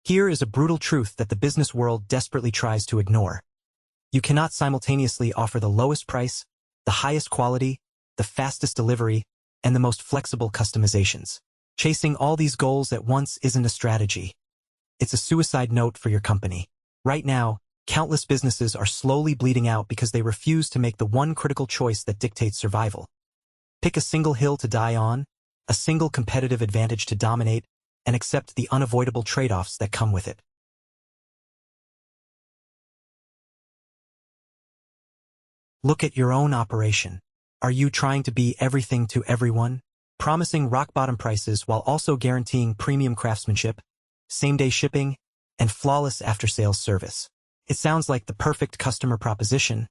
Here is a brutal truth that the business world desperately tries to ignore. You cannot simultaneously offer the lowest price, the highest quality, the fastest delivery, and the most flexible customizations. Chasing all these goals at once isn't a strategy. It's a suicide note for your company. Right now, countless businesses are slowly bleeding out because they refuse to make the one critical choice that dictates survival. Pick a single hill to die on, a single competitive advantage to dominate, and accept the unavoidable trade-offs that come with it. Look at your own operation. Are you trying to be everything to everyone, promising rock-bottom prices while also guaranteeing premium craftsmanship, same-day shipping, and flawless after-sales service? It sounds like the perfect customer proposition,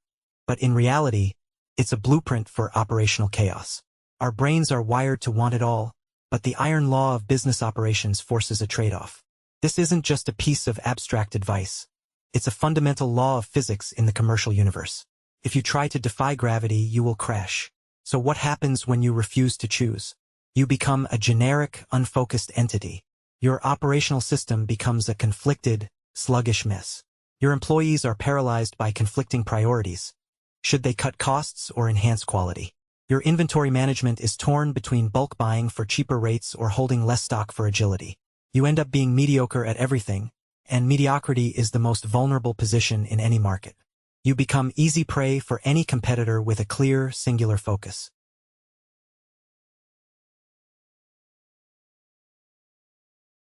but in reality, it's a blueprint for operational chaos. Our brains are wired to want it all, but the iron law of business operations forces a trade-off. This isn't just a piece of abstract advice. It's a fundamental law of physics in the commercial universe. If you try to defy gravity, you will crash. So what happens when you refuse to choose? You become a generic, unfocused entity. Your operational system becomes a conflicted, sluggish mess. Your employees are paralyzed by conflicting priorities. Should they cut costs or enhance quality? Your inventory management is torn between bulk buying for cheaper rates or holding less stock for agility. You end up being mediocre at everything, and mediocrity is the most vulnerable position in any market. You become easy prey for any competitor with a clear, singular focus.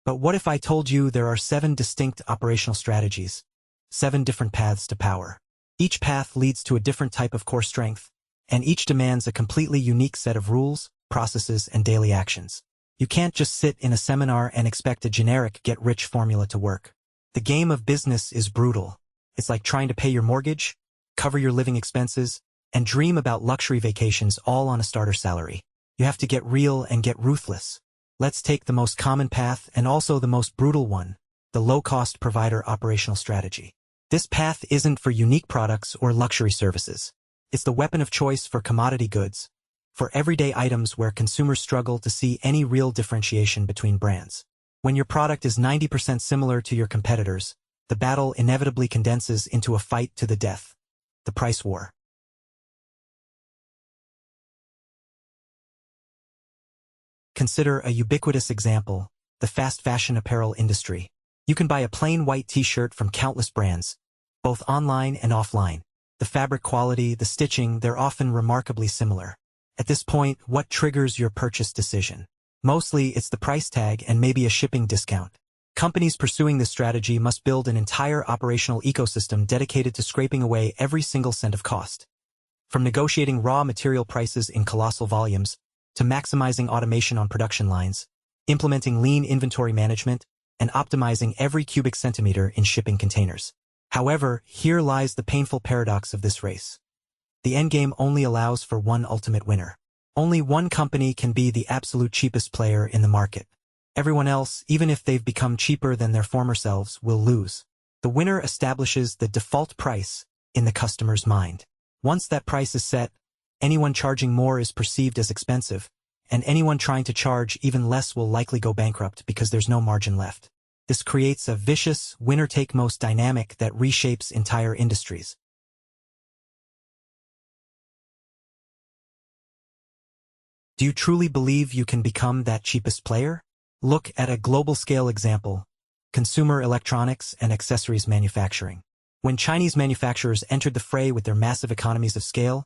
But what if I told you there are 7 distinct operational strategies, 7 different paths to power? Each path leads to a different type of core strength, and each demands a completely unique set of rules, processes, and daily actions. You can't just sit in a seminar and expect a generic get-rich formula to work. The game of business is brutal. It's like trying to pay your mortgage, cover your living expenses, and dream about luxury vacations all on a starter salary. You have to get real and get ruthless. Let's take the most common path and also the most brutal one, the low-cost provider operational strategy. This path isn't for unique products or luxury services. It's the weapon of choice for commodity goods, for everyday items where consumers struggle to see any real differentiation between brands. When your product is 90% similar to your competitors, the battle inevitably condenses into a fight to the death, the price war. Consider a ubiquitous example, the fast fashion apparel industry. You can buy a plain white t-shirt from countless brands, both online and offline. The fabric quality, the stitching, they're often remarkably similar. At this point, what triggers your purchase decision? Mostly, it's the price tag and maybe a shipping discount. Companies pursuing this strategy must build an entire operational ecosystem dedicated to scraping away every single cent of cost. From negotiating raw material prices in colossal volumes, to maximizing automation on production lines, implementing lean inventory management, and optimizing every cubic centimeter in shipping containers. However, here lies the painful paradox of this race. The endgame only allows for one ultimate winner. Only one company can be the absolute cheapest player in the market. Everyone else, even if they've become cheaper than their former selves, will lose. The winner establishes the default price in the customer's mind. Once that price is set, anyone charging more is perceived as expensive, and anyone trying to charge even less will likely go bankrupt because there's no margin left. This creates a vicious, winner-take-most dynamic that reshapes entire industries. Do you truly believe you can become that cheapest player? Look at a global-scale example, consumer electronics and accessories manufacturing. When Chinese manufacturers entered the fray with their massive economies of scale,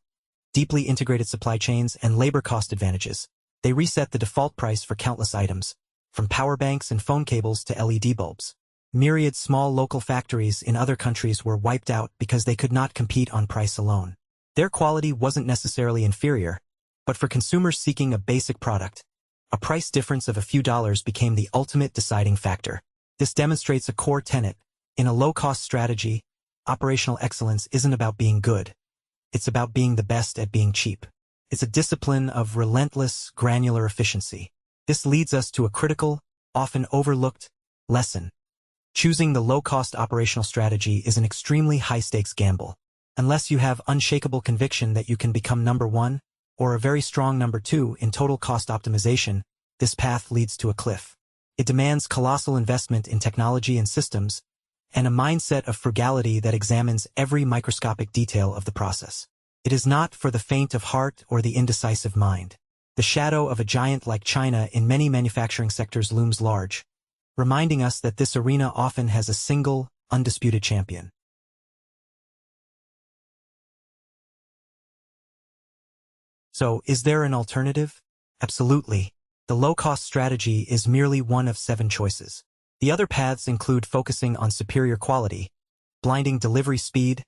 deeply integrated supply chains, and labor cost advantages, they reset the default price for countless items, from power banks and phone cables to LED bulbs. Myriad small local factories in other countries were wiped out because they could not compete on price alone. Their quality wasn't necessarily inferior, but for consumers seeking a basic product, a price difference of a few dollars became the ultimate deciding factor. This demonstrates a core tenet. In a low-cost strategy, operational excellence isn't about being good. It's about being the best at being cheap. It's a discipline of relentless, granular efficiency. This leads us to a critical, often overlooked, lesson. Choosing the low-cost operational strategy is an extremely high-stakes gamble. Unless you have unshakable conviction that you can become number one, or a very strong number two in total cost optimization, this path leads to a cliff. It demands colossal investment in technology and systems, and a mindset of frugality that examines every microscopic detail of the process. It is not for the faint of heart or the indecisive mind. The shadow of a giant like China in many manufacturing sectors looms large, reminding us that this arena often has a single, undisputed champion. So, is there an alternative? Absolutely. The low-cost strategy is merely one of 7 choices. The other paths include focusing on superior quality, blinding delivery speed,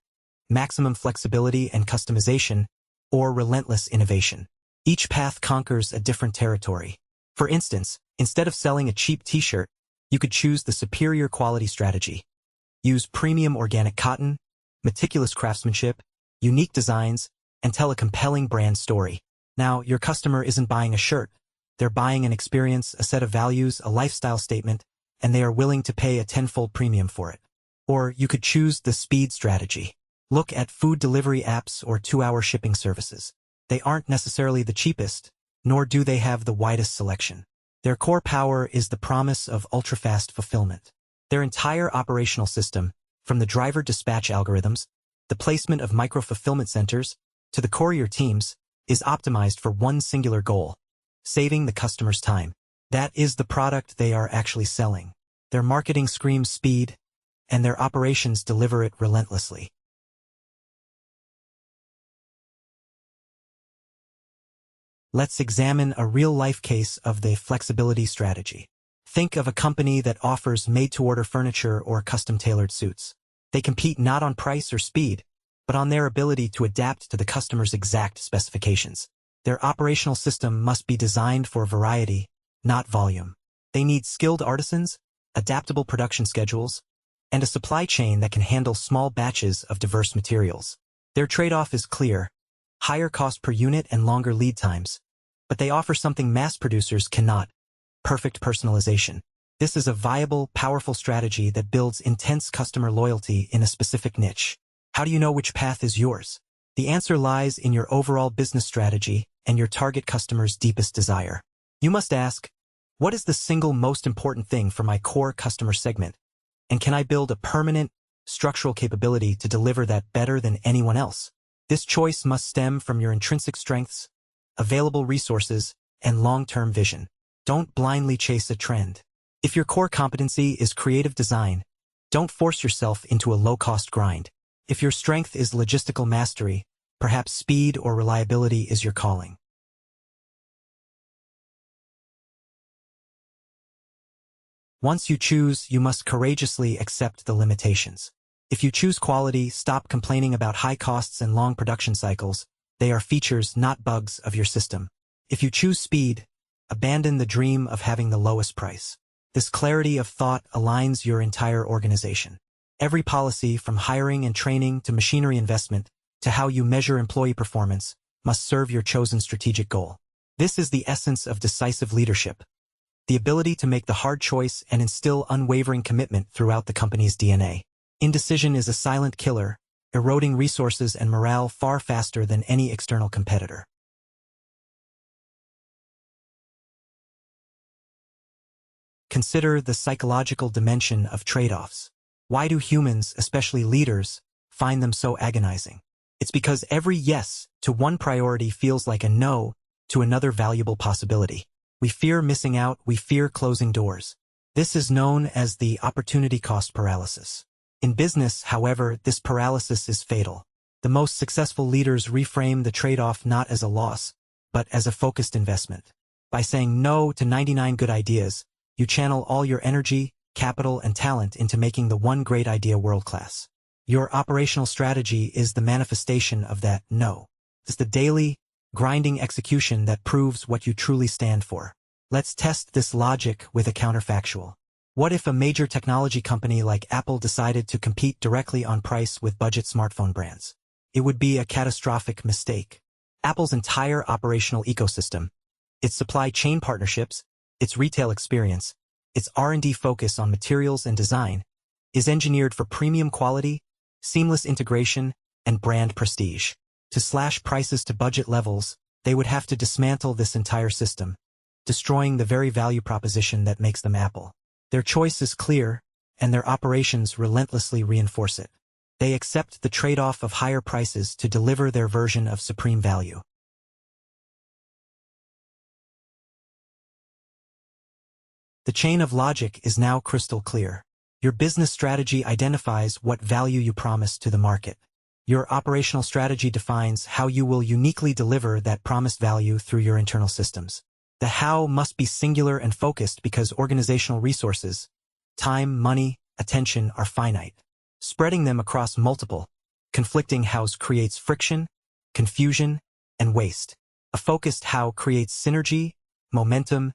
maximum flexibility and customization, or relentless innovation. Each path conquers a different territory. For instance, instead of selling a cheap t-shirt, you could choose the superior quality strategy. Use premium organic cotton, meticulous craftsmanship, unique designs, and tell a compelling brand story. Now, your customer isn't buying a shirt. They're buying an experience, a set of values, a lifestyle statement, and they are willing to pay a tenfold premium for it. Or you could choose the speed strategy. Look at food delivery apps or 2-hour shipping services. They aren't necessarily the cheapest, nor do they have the widest selection. Their core power is the promise of ultra-fast fulfillment. Their entire operational system, from the driver dispatch algorithms, the placement of micro-fulfillment centers, to the courier teams, is optimized for one singular goal: saving the customer's time. That is the product they are actually selling. Their marketing screams speed, and their operations deliver it relentlessly. Let's examine a real-life case of the flexibility strategy. Think of a company that offers made-to-order furniture or custom-tailored suits. They compete not on price or speed, but on their ability to adapt to the customer's exact specifications. Their operational system must be designed for variety, not volume. They need skilled artisans, adaptable production schedules, and a supply chain that can handle small batches of diverse materials. Their trade-off is clear: higher cost per unit and longer lead times. But they offer something mass producers cannot: perfect personalization. This is a viable, powerful strategy that builds intense customer loyalty in a specific niche. How do you know which path is yours? The answer lies in your overall business strategy and your target customer's deepest desire. You must ask, what is the single most important thing for my core customer segment? And can I build a permanent, structural capability to deliver that better than anyone else? This choice must stem from your intrinsic strengths, available resources, and long-term vision. Don't blindly chase a trend. If your core competency is creative design, don't force yourself into a low-cost grind. If your strength is logistical mastery, perhaps speed or reliability is your calling. Once you choose, you must courageously accept the limitations. If you choose quality, stop complaining about high costs and long production cycles. They are features, not bugs, of your system. If you choose speed, abandon the dream of having the lowest price. This clarity of thought aligns your entire organization. Every policy, from hiring and training to machinery investment, to how you measure employee performance, must serve your chosen strategic goal. This is the essence of decisive leadership: the ability to make the hard choice and instill unwavering commitment throughout the company's DNA. Indecision is a silent killer, eroding resources and morale far faster than any external competitor. Consider the psychological dimension of trade-offs. Why do humans, especially leaders, find them so agonizing? It's because every yes to one priority feels like a no to another valuable possibility. We fear missing out, we fear closing doors. This is known as the opportunity cost paralysis. In business, however, this paralysis is fatal. The most successful leaders reframe the trade-off not as a loss, but as a focused investment. By saying no to 99 good ideas, you channel all your energy, capital, and talent into making the one great idea world-class. Your operational strategy is the manifestation of that no. It's the daily, grinding execution that proves what you truly stand for. Let's test this logic with a counterfactual. What if a major technology company like Apple decided to compete directly on price with budget smartphone brands? It would be a catastrophic mistake. Apple's entire operational ecosystem, its supply chain partnerships, its retail experience, its R&D focus on materials and design, is engineered for premium quality, seamless integration, and brand prestige. To slash prices to budget levels, they would have to dismantle this entire system, destroying the very value proposition that makes them Apple. Their choice is clear, and their operations relentlessly reinforce it. They accept the trade-off of higher prices to deliver their version of supreme value. The chain of logic is now crystal clear. Your business strategy identifies what value you promise to the market. Your operational strategy defines how you will uniquely deliver that promised value through your internal systems. The how must be singular and focused because organizational resources, time, money, attention are finite. Spreading them across multiple, conflicting hows creates friction, confusion, and waste. A focused how creates synergy, momentum,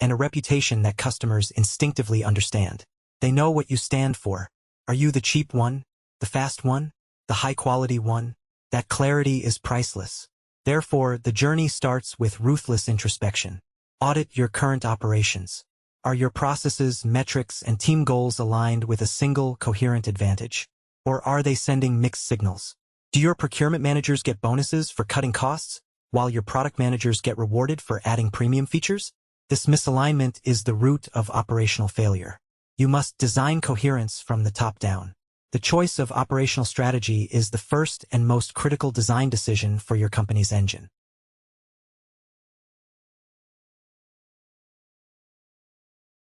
and a reputation that customers instinctively understand. They know what you stand for. Are you the cheap one, the fast one, the high-quality one? That clarity is priceless. Therefore, the journey starts with ruthless introspection. Audit your current operations. Are your processes, metrics, and team goals aligned with a single, coherent advantage? Or are they sending mixed signals? Do your procurement managers get bonuses for cutting costs, while your product managers get rewarded for adding premium features? This misalignment is the root of operational failure. You must design coherence from the top down. The choice of operational strategy is the first and most critical design decision for your company's engine.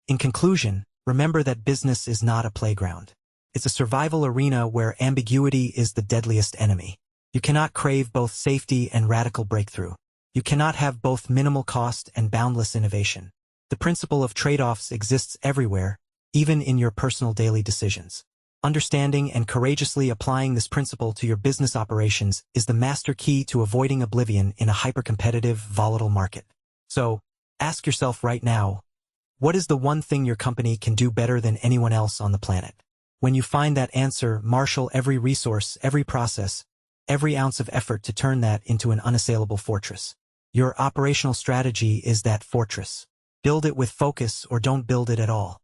In conclusion, remember that business is not a playground. It's a survival arena where ambiguity is the deadliest enemy. You cannot crave both safety and radical breakthrough. You cannot have both minimal cost and boundless innovation. The principle of trade-offs exists everywhere, even in your personal daily decisions. Understanding and courageously applying this principle to your business operations is the master key to avoiding oblivion in a hyper-competitive, volatile market. So, ask yourself right now, what is the one thing your company can do better than anyone else on the planet? When you find that answer, marshal every resource, every process, every ounce of effort to turn that into an unassailable fortress. Your operational strategy is that fortress. Build it with focus or don't build it at all.